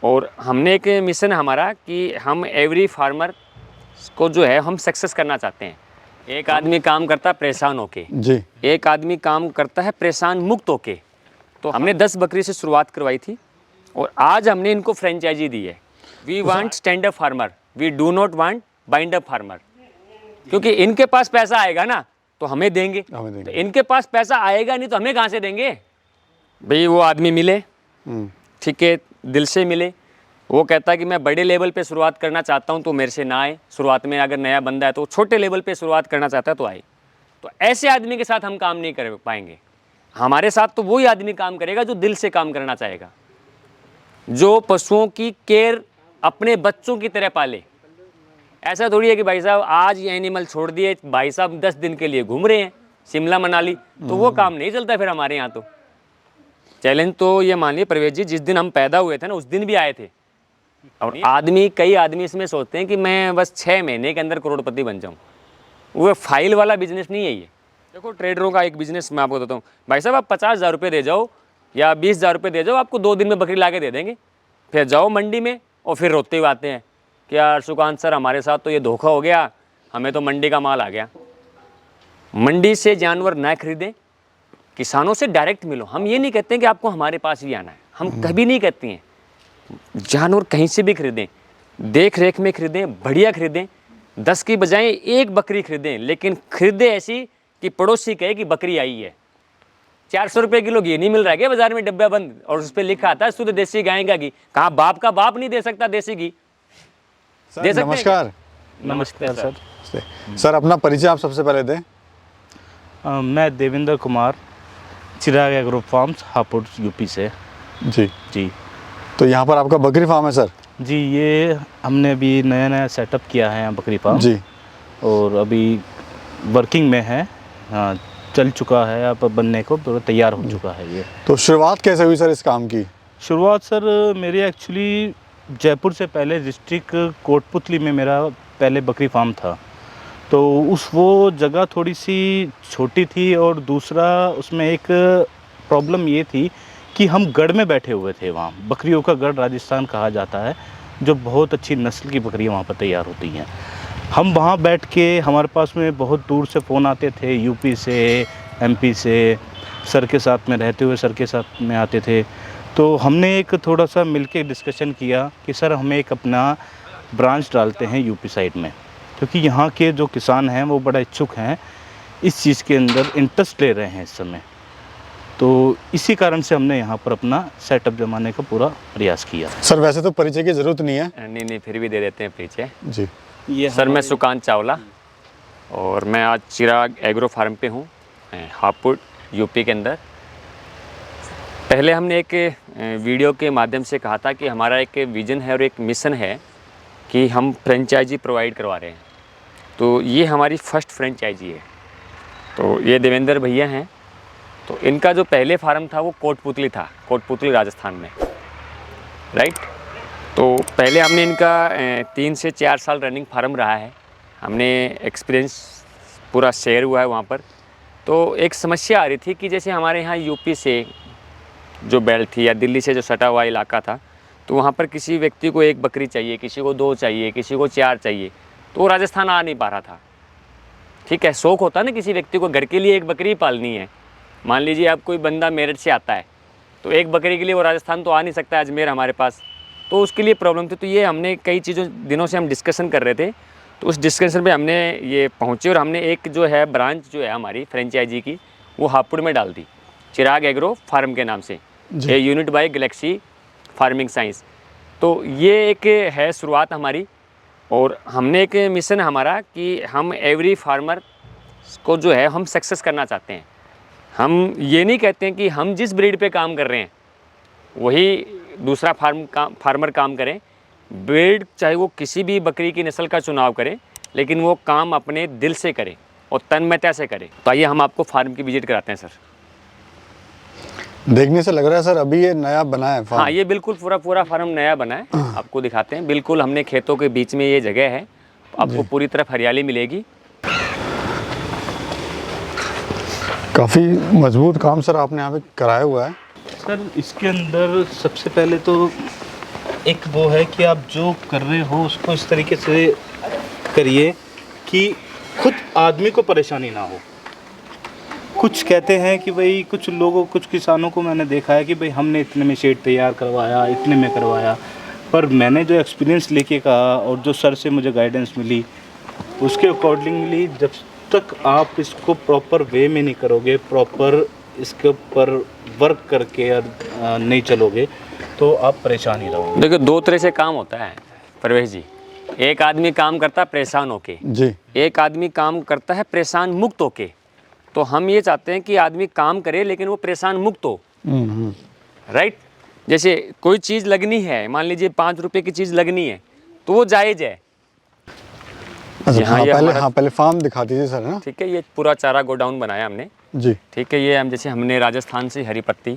और हमने एक मिशन है हमारा कि हम एवरी फार्मर को जो है हम सक्सेस करना चाहते हैं। एक आदमी काम करता है परेशान होके जी, एक आदमी काम करता है परेशान मुक्त होके। तो हमने 10 बकरी से शुरुआत करवाई थी और आज हमने इनको फ्रेंचाइजी दी है। We want stand up farmer, we do not want bind up farmer. क्योंकि इनके पास पैसा आएगा ना तो हमें देंगे, तो इनके पास पैसा आएगा नहीं तो हमें कहाँ से देंगे भाई। वो आदमी मिले, ठीक है, दिल से मिले, वो कहता है कि मैं बड़े लेवल पे शुरुआत करना चाहता हूँ तो मेरे से ना आए। शुरुआत में अगर नया बंदा है तो छोटे लेवल पे शुरुआत करना चाहता है तो आए। तो ऐसे आदमी के साथ हम काम नहीं कर पाएंगे। हमारे साथ तो वही आदमी काम करेगा जो दिल से काम करना चाहेगा, जो पशुओं की केयर अपने बच्चों की तरह पाले। ऐसा थोड़ी है कि भाई साहब आज ये एनिमल छोड़ दिए, भाई साहब 10 दिन के लिए घूम रहे हैं शिमला मनाली, तो वो काम नहीं चलता फिर हमारे यहाँ। तो चैलेंज तो ये मान लीजिए प्रवेश जी, जिस दिन हम पैदा हुए थे ना उस दिन भी आए थे। और कई आदमी इसमें सोचते हैं कि मैं बस 6 महीने के अंदर करोड़पति बन जाऊँ। वो फाइल वाला बिजनेस नहीं है ये। देखो ट्रेडरों का एक बिजनेस मैं आपको बताता हूँ, भाई साहब आप 50,000 रुपये दे जाओ या 20,000 रुपये दे जाओ, आपको 2 दिन में बकरी ला के दे देंगे। फिर जाओ मंडी में और फिर रोते हुए आते हैं कि यार सुकांत सर हमारे साथ तो ये धोखा हो गया, हमें तो मंडी का माल आ गया। मंडी से जानवर ना खरीदें, किसानों से डायरेक्ट मिलो। हम ये नहीं कहते हैं कि आपको हमारे पास ही आना है, हम कभी नहीं कहते हैं। जानवर कहीं से भी खरीदें, देख रेख में खरीदें, बढ़िया खरीदें। 10 की बजाय 1 बकरी खरीदें, लेकिन खरीदें ऐसी कि पड़ोसी कहे कि बकरी आई है। 400 रुपये किलो घी नहीं मिल रहा है क्या बाजार में डब्बा बंद, और उस पर लिखा आता है शुद्ध देसी गाय का घी। कहाँ बाप का बाप नहीं दे सकता देसी घी? दे सकते। नमस्कार। नमस्कार सर। सर अपना परिचय आप सबसे पहले दें। मैं देवेंद्र कुमार, चिराग एग्रो फार्म्स, हापुड़ यूपी से। जी जी। तो यहाँ पर आपका बकरी फार्म है सर? जी, ये हमने अभी नया सेटअप किया है यहाँ बकरी फार्म जी, और अभी वर्किंग में है। हाँ, चल चुका है, अब बनने को तैयार हो चुका है ये। तो शुरुआत कैसे हुई सर इस काम की? शुरुआत सर मेरी एक्चुअली जयपुर से पहले डिस्ट्रिक्ट कोटपुतली में मेरा पहले बकरी फार्म था। तो वो जगह थोड़ी सी छोटी थी और दूसरा उसमें एक प्रॉब्लम ये थी कि हम गढ़ में बैठे हुए थे। वहाँ बकरियों का गढ़ राजस्थान कहा जाता है, जो बहुत अच्छी नस्ल की बकरियाँ वहाँ पर तैयार होती हैं। हम वहाँ बैठ के, हमारे पास में बहुत दूर से फ़ोन आते थे, यूपी से, एमपी से, सर के साथ में रहते हुए सर के साथ में आते थे। तो हमने एक थोड़ा सा मिलके डिस्कशन किया कि सर हमें एक अपना ब्रांच डालते हैं यूपी साइड में, क्योंकि यहाँ के जो किसान हैं वो बड़ा इच्छुक हैं, इस चीज़ के अंदर इंटरेस्ट ले रहे हैं इस समय। तो इसी कारण से हमने यहाँ पर अपना सेटअप जमाने का पूरा प्रयास किया। सर वैसे तो परिचय की ज़रूरत नहीं है। नहीं फिर भी दे देते हैं परिचय जी। ये सर मैं सुकांत चावला और मैं आज चिराग एग्रो फार्म पे हूँ, हापुड़ यूपी के अंदर। पहले हमने एक वीडियो के माध्यम से कहा था कि हमारा एक विज़न है और एक मिशन है कि हम फ्रेंचाइजी प्रोवाइड करवा रहे हैं। तो ये हमारी फर्स्ट फ्रेंचाइजी है। तो ये देवेंद्र भैया हैं। तो इनका जो पहले फार्म था वो कोटपुतली था, कोटपुतली राजस्थान में, राइट। तो पहले हमने इनका 3 से 4 साल रनिंग फार्म रहा है, हमने एक्सपीरियंस पूरा शेयर हुआ है वहाँ पर। तो एक समस्या आ रही थी कि जैसे हमारे यहाँ यूपी से जो बेल्ट थी या दिल्ली से जो सटा हुआ इलाका था, तो वहाँ पर किसी व्यक्ति को 1 बकरी चाहिए, किसी को 2 चाहिए, किसी को 4 चाहिए, तो वो राजस्थान आ नहीं पा रहा था। ठीक है, शौक होता है ना किसी व्यक्ति को घर के लिए 1 बकरी पालनी है। मान लीजिए आप कोई बंदा मेरठ से आता है तो 1 बकरी के लिए वो राजस्थान तो आ नहीं सकता, अजमेर हमारे पास, तो उसके लिए प्रॉब्लम थी। तो ये हमने कई चीज़ों दिनों से हम डिस्कशन कर रहे थे, तो उस डिस्कशन पे हमने ये पहुँचे और हमने एक जो है ब्रांच जो है हमारी फ्रेंचाइजी की वो हापुड़ में डाल दी, चिराग एग्रो फार्म के नाम से, ये unit by galaxy farming science. तो ये एक है शुरुआत हमारी। और हमने एक मिशन है हमारा कि हम एवरी फार्मर को जो है हम सक्सेस करना चाहते हैं। हम ये नहीं कहते हैं कि हम जिस ब्रीड पे काम कर रहे हैं वही दूसरा फार्मर काम करें। ब्रीड चाहे वो किसी भी बकरी की नस्ल का चुनाव करें, लेकिन वो काम अपने दिल से करें और तन्मयता से करें। तो आइए हम आपको फार्म की विजिट कराते हैं सर। देखने से लग रहा है सर अभी ये नया बना है फार्म। हाँ, ये बिल्कुल पूरा फार्म नया बना है, आपको दिखाते हैं। बिल्कुल हमने खेतों के बीच में ये जगह है, आपको पूरी तरफ हरियाली मिलेगी। काफ़ी मजबूत काम सर आपने यहाँ पे कराया हुआ है। सर इसके अंदर सबसे पहले तो एक वो है कि आप जो कर रहे हो उसको इस तरीके से करिए कि खुद आदमी को परेशानी ना हो। कुछ कहते हैं कि भाई कुछ लोगों कुछ किसानों को मैंने देखा है कि भाई हमने इतने में शेड तैयार करवाया, इतने में करवाया, पर मैंने जो एक्सपीरियंस लेके कहा और जो सर से मुझे गाइडेंस मिली उसके अकॉर्डिंगली जब तक आप इसको प्रॉपर वे में नहीं करोगे, प्रॉपर इसके ऊपर वर्क करके और नहीं चलोगे तो आप परेशान ही रहोगे। देखो, दो तरह से काम होता है परवेश जी। एक आदमी काम करता है परेशान होके, जी। एक आदमी काम करता है परेशान मुक्त होके। तो हम ये चाहते हैं कि आदमी काम करे लेकिन वो परेशान मुक्त हो। राइट। जैसे कोई चीज़ लगनी है, मान लीजिए 5 रुपए की चीज़ लगनी है तो वो जायज़ है। अच्छा, यहाँ हाँ, ये पहले हमारा- पहले फार्म दिखा दीजिए सर, ना। ठीक है, ये पूरा चारा गोडाउन बनाया हमने। जी। ठीक है, ये हम जैसे हमने राजस्थान से हरी पत्ती,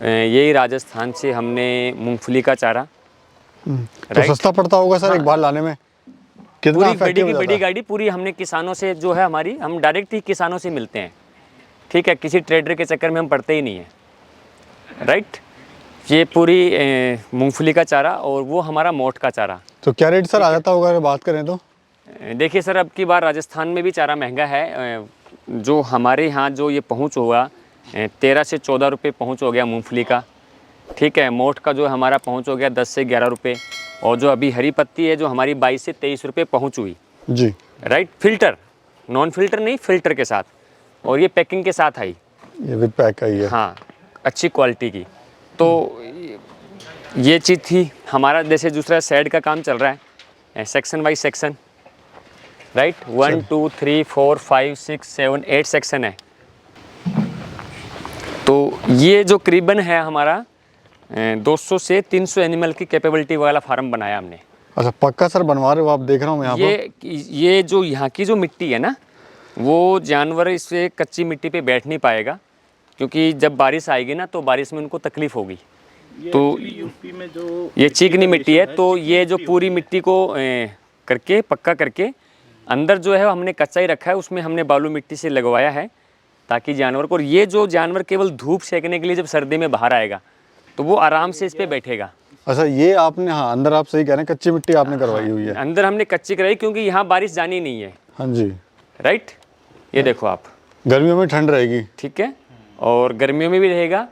यही राजस्थान से हमने मूंगफली का चारा। तो सस्ता पड़ता होगा सर एक बार लाने में? कितना पूरी बड़ी इफेक्टिव की हो बड़ी जाता है? गाड़ी पूरी हमने किसानों से जो है हमारी, हम डायरेक्ट ही किसानों से मिलते हैं। ठीक है, किसी ट्रेडर के चक्कर में हम पड़ते ही नहीं है। राइट। ये पूरी मूंगफली का चारा और वो हमारा मोठ का चारा। तो क्या रेट सर आ जाता होगा अगर बात करें तो? देखिए सर, अब की बार राजस्थान में भी चारा महंगा है। जो हमारे यहाँ जो ये पहुँच होगा 13 से 14 रुपये पहुँच हो गया मूंगफली का। ठीक है, मोठ का जो हमारा पहुँच हो गया 10 से 11 रुपये। और जो अभी हरी पत्ती है जो हमारी 22 से 23 रुपये पहुँच हुई। जी। राइट। फिल्टर, नॉन फिल्टर नहीं, फिल्टर के साथ, और ये पैकिंग के साथ आई। ये विद पैक का ही है। हाँ, अच्छी क्वालिटी की। तो ये चीज़ थी हमारा। जैसे दूसरा शेड का काम चल रहा है, section by section. Right. 1 2 3 4 5 6 7 8 section है। तो ये जो करीबन है हमारा 200 से 300 एनिमल की कैपेबिलिटी वाला फार्म बनाया हमने। अच्छा, पक्का सर बनवा रहे हो आप? देख रहा हूँ मैं यहाँ पर। ये जो यहाँ की जो मिट्टी है ना, वो जानवर इससे कच्ची मिट्टी पे बैठ नहीं पाएगा, क्योंकि जब बारिश आएगी ना तो बारिश में उनको तकलीफ होगी। तो यूपी में जो ये चिकनी मिट्टी है, तो ये जो पूरी मिट्टी को करके पक्का करके अंदर जो है हमने कच्चा ही रखा है, उसमें हमने बालू मिट्टी से लगवाया है ताकि जानवर को, और ये जो जानवर केवल धूप सेकने के लिए जब सर्दी में बाहर आएगा तो वो आराम से इस पे बैठेगा। अच्छा, ये आपने, हाँ, अंदर आप सही कह रहे हैं, कच्ची मिट्टी आपने करवाई हुई है। अंदर हमने कच्ची कराई क्योंकि यहाँ बारिश जानी नहीं है। हाँ जी। राइट। ये देखो आप, गर्मियों में ठंड रहेगी। ठीक है, और गर्मियों में भी रहेगा।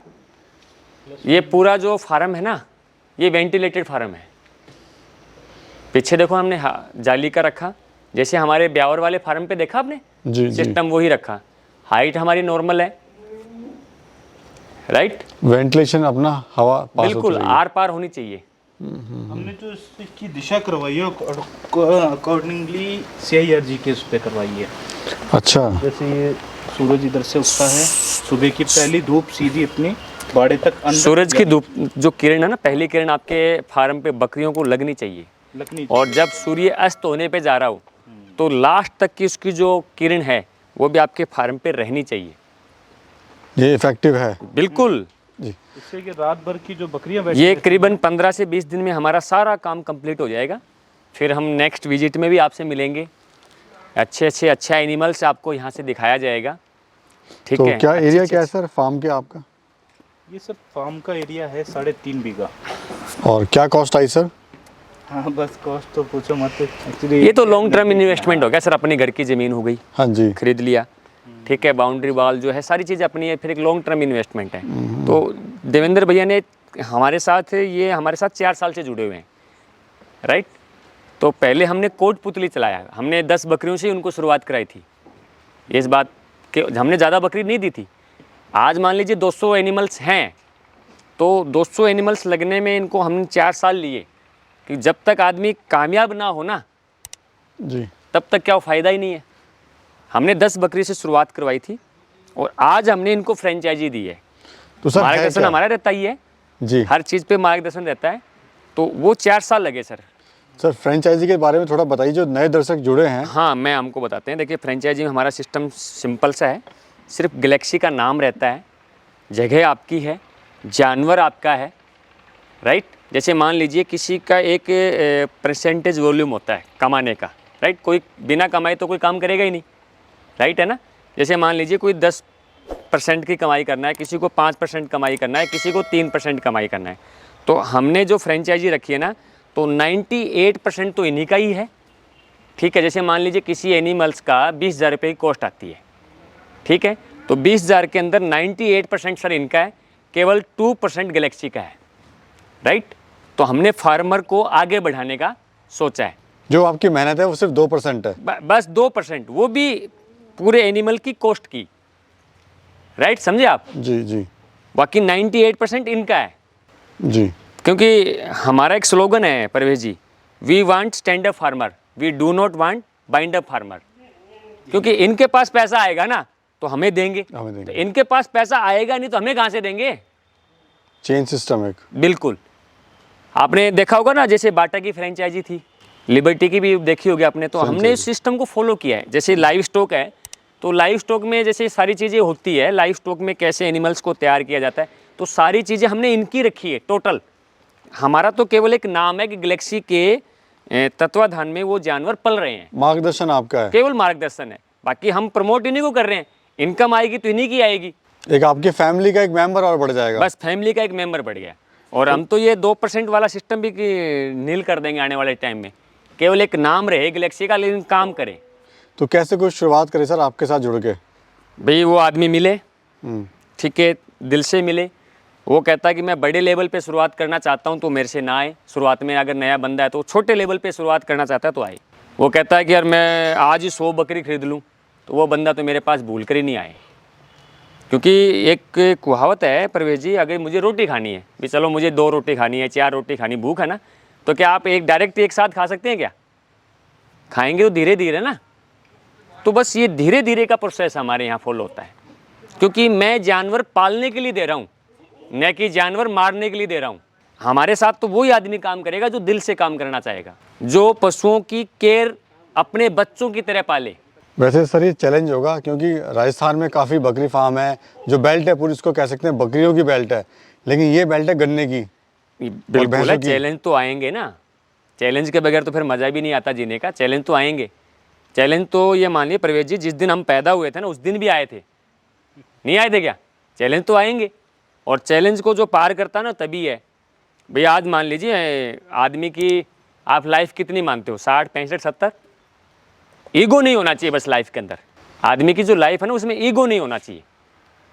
ये पूरा जो फार्म है ना, ये वेंटिलेटेड फार्म है। पीछे देखो हमने जाली का रखा, जैसे हमारे ब्यावर वाले फार्म पे देखा आपने जी जी। सिस्टम, वही रखा। हाइट हमारी नॉर्मल है। राइट। वेंटिलेशन अपना हवा पास बिल्कुल आर पार होनी चाहिए। हमने जो इसकी दिशा करवाई है अकॉर्डिंगली CIRG के उस पर करवाई है। अच्छा। जैसे ये सूरज इधर से उगता है, सुबह की पहली धूप सीधी अपनी बाड़े तक अंदर सूरज की धूप जो किरण है ना, पहली किरण आपके फार्म पे बकरियों को लगनी चाहिए। लगनी और जब सूर्य अस्त होने पे जा रहा हो तो लास्ट तक की उसकी जो किरण है वो भी आपके फार्म पे रहनी चाहिए। ये इफेक्टिव है। बिल्कुल। जी। इससे कि रात भर की जो बकरियां ये करीबन 15 से 20 दिन में हमारा सारा काम कंप्लीट हो जाएगा। फिर हम नेक्स्ट विजिट में भी आपसे मिलेंगे। अच्छा एनिमल्स आपको यहाँ से दिखाया जाएगा। ठीक तो है। क्या एरिया क्या है सर फार्म के आपका? ये सब फार्म का एरिया है 3.5 बीघा। और क्या कॉस्ट आई सर? हाँ, बस कॉस्ट तो पूछो मत। एक्चुअली ये तो लॉन्ग टर्म इन्वेस्टमेंट हो गया सर। अपने घर की ज़मीन हो गई, हाँ जी। खरीद लिया। ठीक है, बाउंड्री वॉल जो है, सारी चीज़ अपनी है, फिर एक लॉन्ग टर्म इन्वेस्टमेंट है। तो देवेंद्र भैया ने हमारे साथ 4 साल से जुड़े हुए हैं। राइट। तो पहले हमने कोटपुतली चलाया, हमने 10 बकरियों से उनको शुरुआत कराई थी। इस बात के हमने ज़्यादा बकरी नहीं दी थी। आज मान लीजिए 200 एनिमल्स हैं, तो 200 एनिमल्स लगने में इनको हमने 4 साल लिए, कि जब तक आदमी कामयाब ना हो ना जी। तब तक क्या फ़ायदा ही नहीं है। हमने 10 बकरी से शुरुआत करवाई थी और आज हमने इनको फ्रेंचाइजी दी है। तो सर है मार्गदर्शन क्या? हमारा रहता ही है, जी। हर चीज़ पे मार्गदर्शन रहता है। तो वो 4 साल लगे सर। सर फ्रेंचाइजी के बारे में थोड़ा बताइए, जो नए दर्शक जुड़े हैं। हाँ, मैं हमको बताते हैं। देखिए, फ्रेंचाइजी में हमारा सिस्टम सिंपल सा है। सिर्फ गैलेक्सी का नाम रहता है, जगह आपकी है, जानवर आपका है। राइट। जैसे मान लीजिए किसी का एक परसेंटेज वॉल्यूम होता है कमाने का। राइट। कोई बिना कमाए तो कोई काम करेगा ही नहीं। राइट है ना। जैसे मान लीजिए कोई 10% की कमाई करना है, किसी को 5% कमाई करना है, किसी को 3% कमाई करना है। तो हमने जो फ्रेंचाइजी रखी है ना, तो 98% तो इन्हीं का ही है। ठीक है, जैसे मान लीजिए किसी एनिमल्स का 20,000 रुपये की कॉस्ट आती है, ठीक है, तो 20,000 के अंदर 98% सर इनका है, केवल 2% गैलेक्सी का है, राइट। तो हमने फार्मर को आगे बढ़ाने का सोचा है। जो आपकी मेहनत है वो सिर्फ 2% है। बस 2%, वो भी पूरे एनिमल की कॉस्ट की, राइट, समझे आप। जी जी बाकी 98% इनका है। जी। क्योंकि हमारा एक स्लोगन है Parvez ji, we want stand up farmer, we do not want bind up farmer. क्योंकि इनके पास पैसा आएगा ना तो हमें देंगे, तो इनके पास पैसा आएगा नहीं तो हमें कहाँ से देंगे। चेन सिस्टम एक। बिल्कुल। आपने देखा होगा ना, जैसे बाटा की फ्रेंचाइजी थी, लिबर्टी की भी देखी होगी आपने, तो हमने इस सिस्टम को फॉलो किया है। जैसे लाइव स्टॉक है, तो लाइव स्टॉक में जैसे सारी चीज़ें होती है, लाइव स्टॉक में कैसे एनिमल्स को तैयार किया जाता है, तो सारी चीज़ें हमने इनकी रखी है टोटल। हमारा तो केवल एक नाम है कि गैलेक्सी के तत्वाधान में वो जानवर पल रहे हैं, मार्गदर्शन आपका है, केवल मार्गदर्शन है। बाकी हम प्रमोट इन्हीं को कर रहे हैं, इनकम आएगी तो इन्हीं की आएगी। एक आपकी फैमिली का एक मेंबर और बढ़ जाएगा। बस फैमिली का एक मेंबर बढ़ गया। और हम तो ये 2% वाला सिस्टम भी नील कर देंगे आने वाले टाइम में। केवल एक नाम रहे गैलेक्सी का, लेकिन काम करे। तो कैसे कुछ शुरुआत करें सर आपके साथ जुड़ के? भाई वो आदमी मिले, ठीक है, दिल से मिले। वो कहता है कि मैं बड़े लेवल पे शुरुआत करना चाहता हूँ, तो मेरे से ना आए। शुरुआत में अगर नया बंदा है तो छोटे लेवल पे शुरुआत करना चाहता है तो आए। वो कहता है कि यार मैं आज ही 100 बकरी खरीद लूँ, तो वो बंदा तो मेरे पास भूल कर ही नहीं आए। क्योंकि एक कहावत है परवेज जी, अगर मुझे रोटी खानी है, भी चलो मुझे 2 रोटी खानी है, 4 रोटी खानी, भूख है ना, तो क्या आप एक डायरेक्ट एक साथ खा सकते हैं क्या? खाएंगे तो धीरे धीरे ना। तो बस ये धीरे धीरे का प्रोसेस हमारे यहाँ फॉलो होता है। क्योंकि मैं जानवर पालने के लिए दे रहा हूँ, न कि जानवर मारने के लिए दे रहा हूँ। हमारे साथ तो वही आदमी काम करेगा जो दिल से काम करना चाहेगा, जो पशुओं की केयर अपने बच्चों की तरह पाले। वैसे सर ये चैलेंज होगा क्योंकि राजस्थान में काफ़ी बकरी फार्म है, जो बेल्ट है पूरी इसको कह सकते हैं बकरियों की बेल्ट है, लेकिन ये बेल्ट है गन्ने की। बिल्कुल है, चैलेंज तो आएंगे ना। चैलेंज के बगैर तो फिर मज़ा भी नहीं आता जीने का। चैलेंज तो आएंगे। चैलेंज तो ये मानिए परवेज जी, जिस दिन हम पैदा हुए थे ना उस दिन भी आए थे, नहीं आए थे क्या? चैलेंज तो आएंगे। और चैलेंज को जो पार करता ना तभी है। भैया आज मान लीजिए आदमी की आप लाइफ कितनी मानते हो, 60, 65, 70? ईगो नहीं होना चाहिए बस लाइफ के अंदर। आदमी की जो लाइफ है ना उसमें ईगो नहीं होना चाहिए।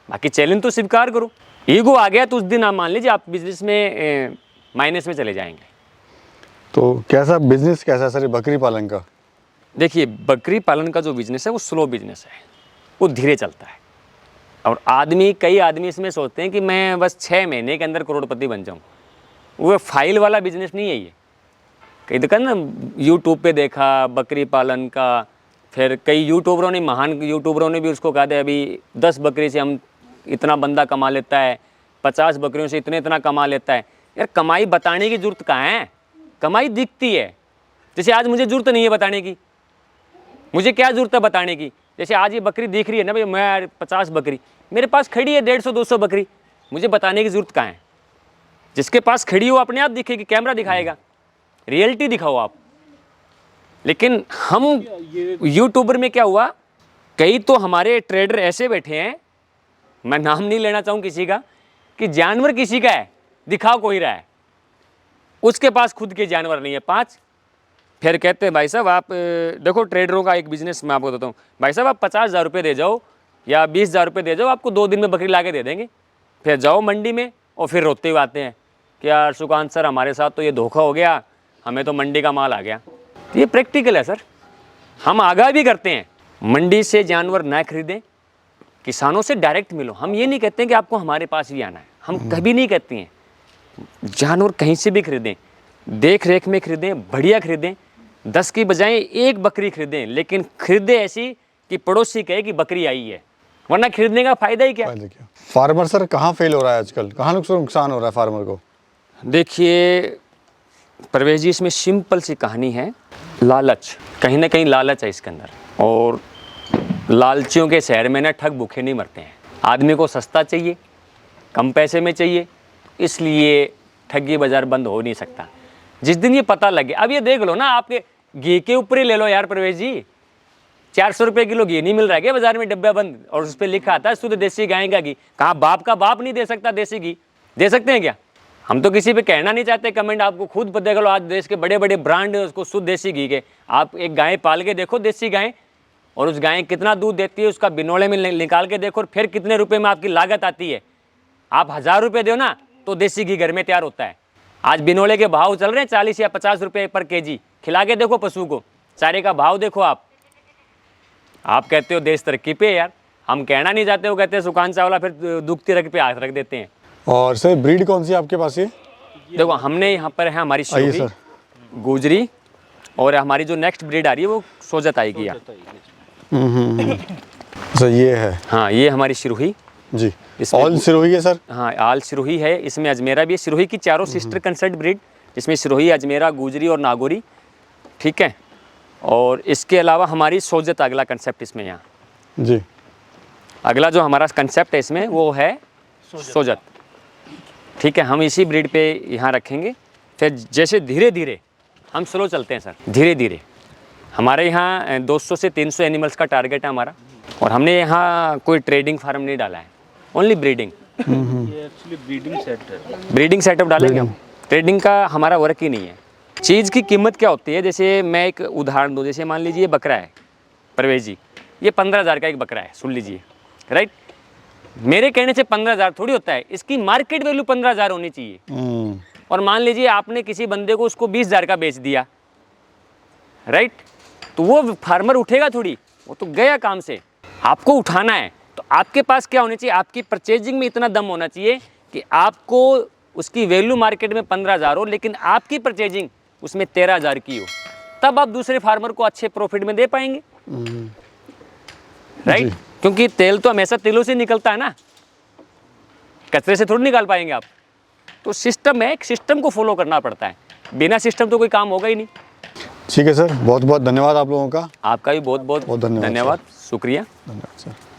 बाकी चैलेंज तो स्वीकार करो। ईगो आ गया तो उस दिन आप मान लीजिए आप बिजनेस में माइनस में चले जाएंगे। तो कैसा बिजनेस कैसा है सर ये बकरी पालन का? देखिए, बकरी पालन का जो बिजनेस है वो स्लो बिजनेस है, वो धीरे चलता है। और कई आदमी इसमें सोचते हैं कि मैं बस 6 महीने के अंदर करोड़पति बन जाऊँ। वो फाइल वाला बिजनेस नहीं है ये। कई देखा ना, यूट्यूब पे देखा बकरी पालन का, फिर कई यूट्यूबरों ने, महान यूट्यूबरों ने भी उसको कहा था अभी 10 बकरी से हम इतना बंदा कमा लेता है, 50 बकरियों से इतना कमा लेता है। यार कमाई बताने की ज़रूरत कहाँ है? कमाई दिखती है। जैसे आज मुझे ज़रूरत नहीं है बताने की, मुझे क्या ज़रूरत है बताने की? जैसे आज ये बकरी दिख रही है ना भाई, मैं 50 बकरी मेरे पास खड़ी है, 150-200 बकरी, मुझे बताने की ज़रूरत कहाँ है? जिसके पास खड़ी हो अपने आप दिखेगी, कैमरा दिखाएगा, रियलिटी दिखाओ आप। लेकिन हम यूट्यूबर में क्या हुआ, कई तो हमारे ट्रेडर ऐसे बैठे हैं, मैं नाम नहीं लेना चाहूँ किसी का, कि जानवर किसी का है, दिखाओ कोई रहा है, उसके पास खुद के जानवर नहीं है 5। फिर कहते हैं भाई साहब आप देखो, ट्रेडरों का एक बिजनेस मैं आपको बताता हूँ, भाई साहब आप 50,000 रुपये दे जाओ या 20,000 रुपये दे जाओ, आपको 2 दिन में बकरी ला के दे देंगे। फिर जाओ मंडी में और फिर रोते हुए आते हैं कि यार सुकांत सर हमारे साथ तो ये धोखा हो गया, हमें तो मंडी का माल आ गया। तो ये प्रैक्टिकल है सर। हम आगाह भी करते हैं, मंडी से जानवर ना खरीदें, किसानों से डायरेक्ट मिलो। हम ये नहीं कहते हैं कि आपको हमारे पास ही आना है, हम कभी नहीं कहते हैं। जानवर कहीं से भी खरीदें, देख रेख में खरीदें, बढ़िया खरीदें, 10 की बजाय 1 बकरी खरीदें, लेकिन खरीदें ऐसी कि पड़ोसी कहे कि बकरी आई है, वरना खरीदने का फायदा ही क्या? फार्मर सर कहाँ फेल हो रहा है आजकल, कहाँ नुकसान हो रहा है फार्मर को? देखिए परवेज जी, इसमें सिंपल सी कहानी है, लालच। कहीं ना कहीं लालच है इसके अंदर, और लालचियों के शहर में ना ठग भूखे नहीं मरते हैं। आदमी को सस्ता चाहिए, कम पैसे में चाहिए, इसलिए ठगी बाजार बंद हो नहीं सकता। जिस दिन ये पता लगे, अब ये देख लो ना, आपके घी के ऊपर ही ले लो यार परवेज जी, 400 रुपये किलो घी नहीं मिल रहा है क्या बाजार में, डब्बा बंद, और उस पर लिखा आता है शुद्ध देसी गाय का घी। कहाँ बाप का बाप नहीं दे सकता देसी घी? दे सकते हैं क्या? हम तो किसी पे कहना नहीं चाहते कमेंट, आपको खुद पता करो। आज देश के बड़े बड़े ब्रांड है उसको शुद्ध देसी घी के। आप एक गाय पाल के देखो, देसी गाय, और उस गाय कितना दूध देती है, उसका बिनोले में निकाल के देखो, और फिर कितने रुपए में आपकी लागत आती है। आप 1000 रुपये दो ना तो देसी घी घर में तैयार होता है। आज बिनोले के भाव चल रहे हैं 40 या 50 रुपये पर केजी। खिला के देखो पशु को, चारे का भाव देखो आप कहते हो देश तरक्की पे यार। हम कहना नहीं चाहते, वो कहते हैं सुकान चावला, फिर दुखती रख पे हाथ रख देते हैं। और सर ब्रीड कौन सी है आपके पास ये? देखो हमने यहाँ पर है हमारी आइए शिरोही, सर। गुजरी, और हमारी जो नेक्स्ट ब्रीड आ रही है वो सोजत आएगी यहाँ। सर ये है हाँ, ये हमारी सिरोही जी, इसमें- ऑल सिरोही है सर? हाँ, आल सिरोही है, इसमें अजमेरा भी है। सिरोही की चारों सिस्टर कंसर्ट ब्रीड, जिसमें सिरोही, अजमेरा, गुजरी और नागौरी, ठीक है। और इसके अलावा हमारी सोजत अगला कंसेप्ट इसमें यहाँ, जी, अगला जो हमारा कंसेप्ट है इसमें वो है सोजत, ठीक है। हम इसी ब्रीड पे यहाँ रखेंगे। फिर जैसे धीरे धीरे हम स्लो चलते हैं सर, धीरे धीरे। हमारे यहाँ 200 से 300 एनिमल्स का टारगेट है हमारा, और हमने यहाँ कोई ट्रेडिंग फार्म नहीं डाला है, ओनली ब्रीडिंग। ये एक्चुअली ब्रीडिंग सेट है। ब्रीडिंग सेटअप डालेंगे हम, ट्रेडिंग का हमारा वर्क ही नहीं है। चीज़ की कीमत क्या होती है, जैसे मैं एक उदाहरण दूँ, जैसे मान लीजिए बकरा है परवेज जी, ये 15,000 का एक बकरा है, सुन लीजिए, राइट। मेरे कहने से 15,000 थोड़ी होता है, इसकी मार्केट वैल्यू 15,000 होनी चाहिए। और मान लीजिए आपने किसी बंदे को उसको 20,000 का बेच दिया, राइट, तो वो फार्मर उठेगा थोड़ी, वो तो गया काम से। आपको उठाना है तो आपके पास क्या होनी चाहिए, आपकी परचेजिंग में इतना दम होना चाहिए कि आपको उसकी वैल्यू मार्केट में 15,000 हो, लेकिन आपकी परचेजिंग उसमें 13,000 की हो, तब आप दूसरे फार्मर को अच्छे प्रॉफिट में दे पाएंगे, राइट। क्योंकि तेल तो हमेशा तिलों से निकलता है ना, कचरे से थोड़ी निकाल पाएंगे आप। तो सिस्टम है, एक सिस्टम को फॉलो करना पड़ता है, बिना सिस्टम तो कोई काम होगा ही नहीं। ठीक है सर, बहुत बहुत धन्यवाद आप लोगों का। आपका भी बहुत बहुत बहुत धन्यवाद धन्यवाद, शुक्रिया। धन्यवाद सर।